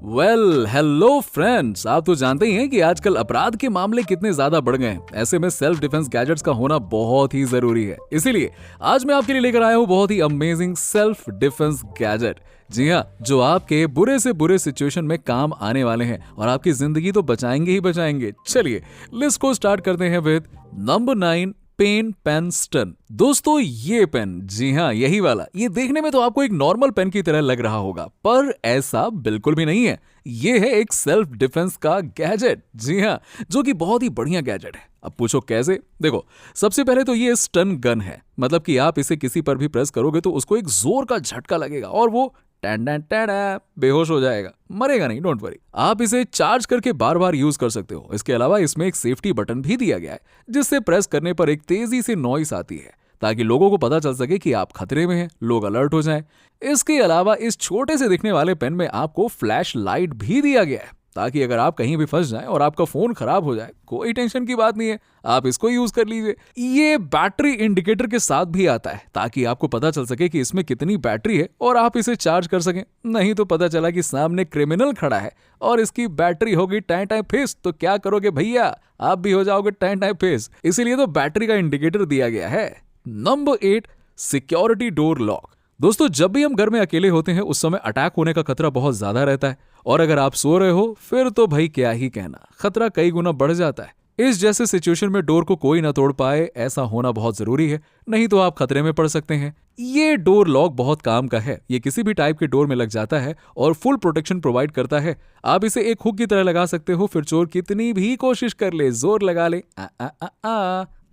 Hello friends, आप तो जानते ही हैं कि आजकल अपराध के मामले कितने ज्यादा बढ़ गए हैं। ऐसे में सेल्फ डिफेंस गैजेट्स का होना बहुत ही जरूरी है। इसीलिए आज मैं आपके लिए लेकर आया हूँ बहुत ही अमेजिंग सेल्फ डिफेंस गैजेट। जी हाँ, जो आपके बुरे से बुरे सिचुएशन में काम आने वाले हैं और आपकी जिंदगी तो बचाएंगे ही बचाएंगे। चलिए लिस्ट को स्टार्ट करते हैं with number 9, pen pen stun. दोस्तों ये पेन, जी हाँ यही वाला, ये देखने में तो आपको एक नॉर्मल पेन की तरह लग रहा होगा, पर ऐसा बिल्कुल भी नहीं है। ये है एक सेल्फ डिफेंस का गैजेट। जी हाँ, जो कि बहुत ही बढ़िया गैजेट है। अब पूछो कैसे? देखो, सबसे पहले तो ये स्टन गन है, मतलब कि आप इसे किसी पर भी प्रेस करोगे तो उसको एक जोर का झटका लगेगा और वो टैन टैन टैन बेहोश हो जाएगा, मरेगा नहीं, डोंट वरी। आप इसे चार्ज करके बार बार यूज कर सकते हो। इसके अलावा इसमें एक सेफ्टी बटन भी दिया गया है, जिससे प्रेस करने पर एक तेजी से नॉइस आती है, ताकि लोगों को पता चल सके कि आप खतरे में हैं, लोग अलर्ट हो जाएं। इसके अलावा इस छोटे से दिखने वाले पेन में आपको फ्लैश लाइट भी दिया गया है, ताकि अगर आप कहीं भी फंस जाएं और आपका फोन खराब हो जाए, कोई टेंशन की बात नहीं है, आप इसको यूज कर लीजिए। ये बैटरी इंडिकेटर के साथ भी आता है, ताकि आपको पता चल सके कि इसमें कितनी बैटरी है और आप इसे चार्ज कर सकें। नहीं तो पता चला कि सामने क्रिमिनल खड़ा है और इसकी बैटरी होगी टाइम टाइम फेस, तो क्या करोगे भैया? आप भी हो जाओगे टाइम टाइम फेस। इसीलिए तो बैटरी का इंडिकेटर दिया गया है। Number 8, security door lock. दोस्तों, जब भी हम घर में अकेले होते हैं उस समय अटैक होने का खतरा बहुत ज्यादा रहता है, और अगर आप सो रहे हो फिर तो भाई क्या ही कहना, खतरा कई गुना बढ़ जाता है। इस जैसे सिचुएशन में डोर को कोई ना तोड़ पाए, ऐसा होना बहुत जरूरी है, नहीं तो आप खतरे में पड़ सकते हैं। ये डोर लॉक बहुत काम का है। ये किसी भी टाइप के डोर में लग जाता है और फुल प्रोटेक्शन प्रोवाइड करता है। आप इसे एक हुक की तरह लगा सकते हो, फिर चोर कितनी भी कोशिश कर ले, जोर लगा ले,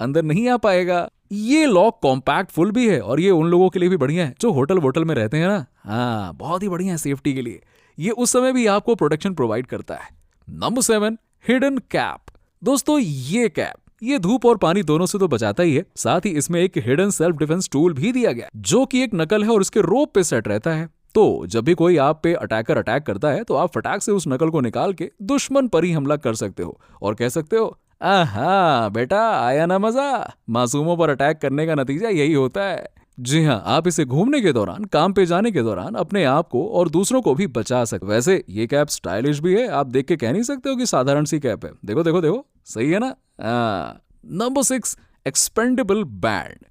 अंदर नहीं आ पाएगा। ये लॉक कॉम्पैक्ट फुल भी है, और ये उन लोगों के लिए भी बढ़िया है जो होटल वोटल में रहते हैं ना। हाँ, बहुत ही बढ़िया है सेफ्टी के लिए। ये उस समय भी आपको प्रोटेक्शन प्रोवाइड करता है। Number 7, hidden cap. दोस्तों ये कैप, ये धूप और पानी दोनों से तो बचाता ही है, साथ ही इसमें एक हिडन सेल्फ डिफेंस टूल भी दिया गया, जो कि एक नकल है और इसके रोप पे सेट रहता है। तो जब भी कोई आप पे अटैकर अटैक करता है तो आप फटाक से उस नकल को निकाल के दुश्मन पर ही हमला कर सकते हो और कह सकते हो, आहा बेटा आया ना मजा। मासूमों पर अटैक करने का नतीजा यही होता है। जी हाँ, आप इसे घूमने के दौरान, काम पे जाने के दौरान अपने आप को और दूसरों को भी बचा सकते। वैसे ये कैप स्टाइलिश भी है, आप देख के कह नहीं सकते हो कि साधारण सी कैप है। देखो देखो देखो, सही है ना? Number 6, expandable band.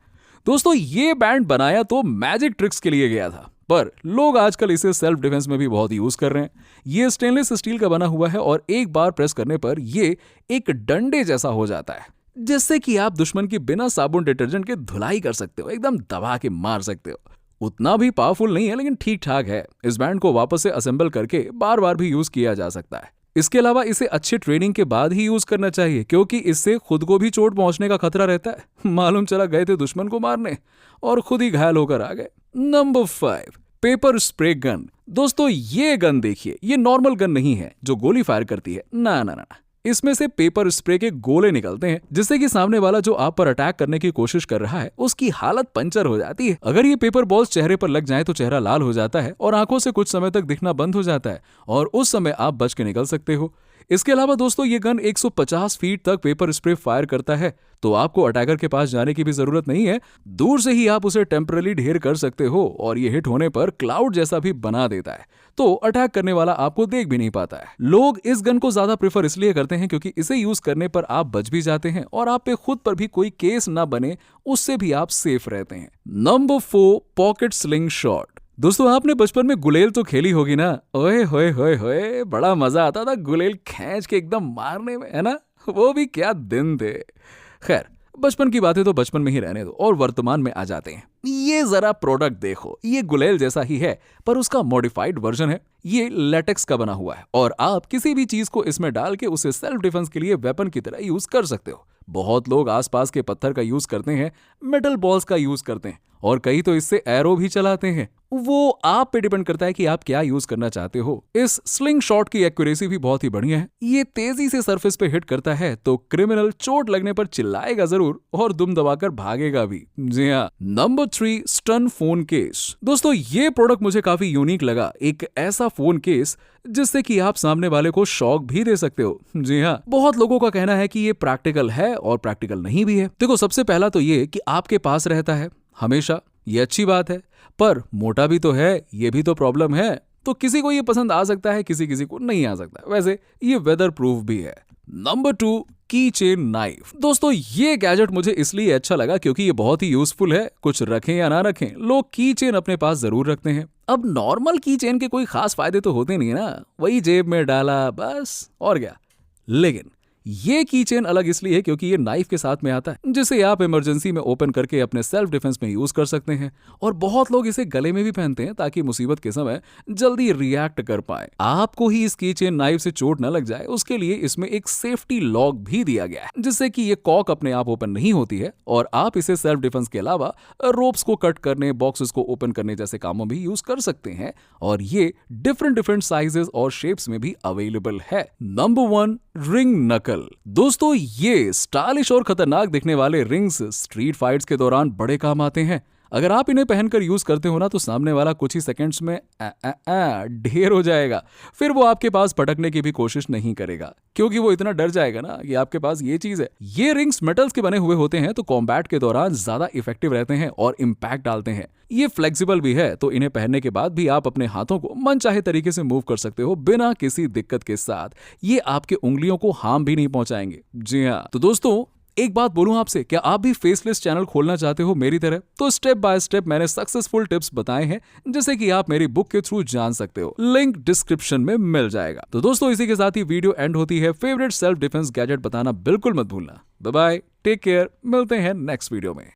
दोस्तों ये बैंड बनाया तो मैजिक ट्रिक्स के लिए गया था, पर लोग आजकल इसे सेल्फ डिफेंस में भी बहुत यूज कर रहे हैं। ये स्टेनलेस स्टील का बना हुआ है और एक बार प्रेस करने पर ये एक डंडे जैसा हो जाता है, जिससे कि आप दुश्मन की बिना साबुन डिटर्जेंट के धुलाई कर सकते हो, एकदम दबा के मार सकते हो। उतना भी पावरफुल नहीं है, लेकिन ठीक ठाक है। इस बैंड को वापस से असेंबल करके बार बार भी यूज किया जा सकता है। इसके अलावा इसे अच्छे ट्रेनिंग के बाद ही यूज करना चाहिए, क्योंकि इससे खुद को भी चोट पहुंचने का खतरा रहता है। मालूम चला गए थे दुश्मन को मारने और खुद ही घायल होकर आ गए। Number 5, paper spray gun. दोस्तों ये गन देखिए, ये नॉर्मल गन नहीं है जो गोली फायर करती है, ना ना ना। इसमें से पेपर स्प्रे के गोले निकलते हैं, जिससे कि सामने वाला जो आप पर अटैक करने की कोशिश कर रहा है उसकी हालत पंचर हो जाती है। अगर ये पेपर बॉल्स चेहरे पर लग जाएं तो चेहरा लाल हो जाता है और आंखों से कुछ समय तक दिखना बंद हो जाता है, और उस समय आप बच के निकल सकते हो। इसके अलावा दोस्तों ये गन 150 फीट तक पेपर स्प्रे फायर करता है, तो आपको अटैकर के पास जाने की भी जरूरत नहीं है। दूर से ही आप उसे टेम्पररी ढेर कर सकते हो, और ये हिट होने पर क्लाउड जैसा भी बना देता है, तो अटैक करने वाला आपको देख भी नहीं पाता है। लोग इस गन को ज्यादा प्रेफर इसलिए करते हैं क्योंकि इसे यूज करने पर आप बच भी जाते हैं और आप पे खुद पर भी कोई केस ना बने, उससे भी आप सेफ रहते हैं। Number 4, pocket sling shot. दोस्तों आपने बचपन में गुलेल तो खेली होगी ना? ओए होए होए होए, बड़ा मजा आता था गुलेल खींच के एकदम मारने में, है ना? वो भी क्या दिन थे। खैर, बचपन की बातें तो बचपन में ही रहने दो और वर्तमान में आ जाते हैं। ये जरा प्रोडक्ट देखो, ये गुलेल जैसा ही है, पर उसका मॉडिफाइड वर्जन है। ये लेटेक्स का बना हुआ है और आप किसी भी चीज को इसमें डाल के उसे सेल्फ डिफेंस के लिए वेपन की तरह यूज कर सकते हो। बहुत लोग आसपास के पत्थर का यूज करते हैं, मेटल बॉल्स का यूज करते हैं, और कई तो इससे एरो भी चलाते हैं। वो आप पे डिपेंड करता है कि आप क्या यूज करना चाहते हो। इस स्लिंग शॉट की एक्यूरेसी भी बहुत ही बढ़िया है। ये तेजी से सरफेस पे हिट करता है तो क्रिमिनल चोट लगने पर चिल्लाएगा जरूर और दुम दबाकर भागेगा भी। जी हाँ। Number 3, stun phone case. दोस्तों ये प्रोडक्ट मुझे काफी यूनिक लगा। एक ऐसा फोन केस जिससे कि आप सामने वाले को शॉक भी दे सकते हो। जी हाँ, बहुत लोगों का कहना है कि ये प्रैक्टिकल है और प्रैक्टिकल नहीं भी है। देखो, सबसे पहला तो ये कि आपके पास रहता है हमेशा, ये अच्छी बात है, पर मोटा भी तो है, ये भी तो प्रॉब्लम है। तो किसी को ये पसंद आ सकता है, किसी किसी को नहीं आ सकता। वैसे ये वेदर प्रूफ भी है। नंबर 2, की चेन नाइफ। दोस्तों ये गैजेट मुझे इसलिए अच्छा लगा क्योंकि ये बहुत ही यूजफुल है। कुछ रखें या ना रखें, लोग की चेन अपने पास जरूर रखते हैं। अब नॉर्मल की चेन के कोई खास फायदे तो होते नहीं है ना, वही जेब में डाला बस, और क्या। लेकिन ये की चेन अलग इसलिए है क्योंकि ये नाइफ के साथ में आता है, जिसे आप इमरजेंसी में ओपन करके अपने सेल्फ डिफेंस में यूज कर सकते हैं। और बहुत लोग इसे गले में भी पहनते हैं ताकि मुसीबत के समय जल्दी रिएक्ट कर पाए। आपको ही इस की चेन नाइफ से चोट न लग जाए, उसके लिए इसमें एक सेफ्टी लॉक भी दिया गया है, जिससे कि ये कॉक अपने आप ओपन नहीं होती है और आप इसे सेल्फ डिफेंस के अलावा रोप्स को कट करने, बॉक्सेस को ओपन करने जैसे कामों में यूज कर सकते हैं। और ये डिफरेंट साइजेस और शेप्स में भी अवेलेबल है। नंबर 1, रिंग नकल। दोस्तों ये स्टाइलिश और खतरनाक दिखने वाले रिंग्स स्ट्रीट फाइट्स के दौरान बड़े काम आते हैं। अगर आप इन्हें पहनकर यूज करते हो ना, तो सामने वाला कुछ ही सेकंड्स में ढेर हो जाएगा। फिर वो आपके पास पटकने की भी कोशिश नहीं करेगा, क्योंकि वो इतना डर जाएगा ना कि आपके पास ये चीज है। ये रिंग्स मेटल्स के बने हुए होते हैं, तो कॉम्बैट के दौरान ज्यादा इफेक्टिव रहते हैं और इम्पैक्ट डालते हैं। ये फ्लेक्सिबल भी है, तो इन्हें पहनने के बाद भी आप अपने हाथों को मनचाहे तरीके से मूव कर सकते हो बिना किसी दिक्कत के साथ। ये आपके उंगलियों को हार्म भी नहीं पहुंचाएंगे। जी हाँ, तो दोस्तों एक बात बोलूं आपसे, क्या आप भी फेसलेस चैनल खोलना चाहते हो मेरी तरह? तो स्टेप बाय स्टेप मैंने सक्सेसफुल टिप्स बताए हैं, जिसे कि आप मेरी बुक के थ्रू जान सकते हो। लिंक डिस्क्रिप्शन में मिल जाएगा। तो दोस्तों इसी के साथ ही वीडियो एंड होती है। फेवरेट सेल्फ डिफेंस गैजेट बताना बिल्कुल मत भूलना। बाय बाय, टेक केयर, मिलते हैं नेक्स्ट वीडियो में।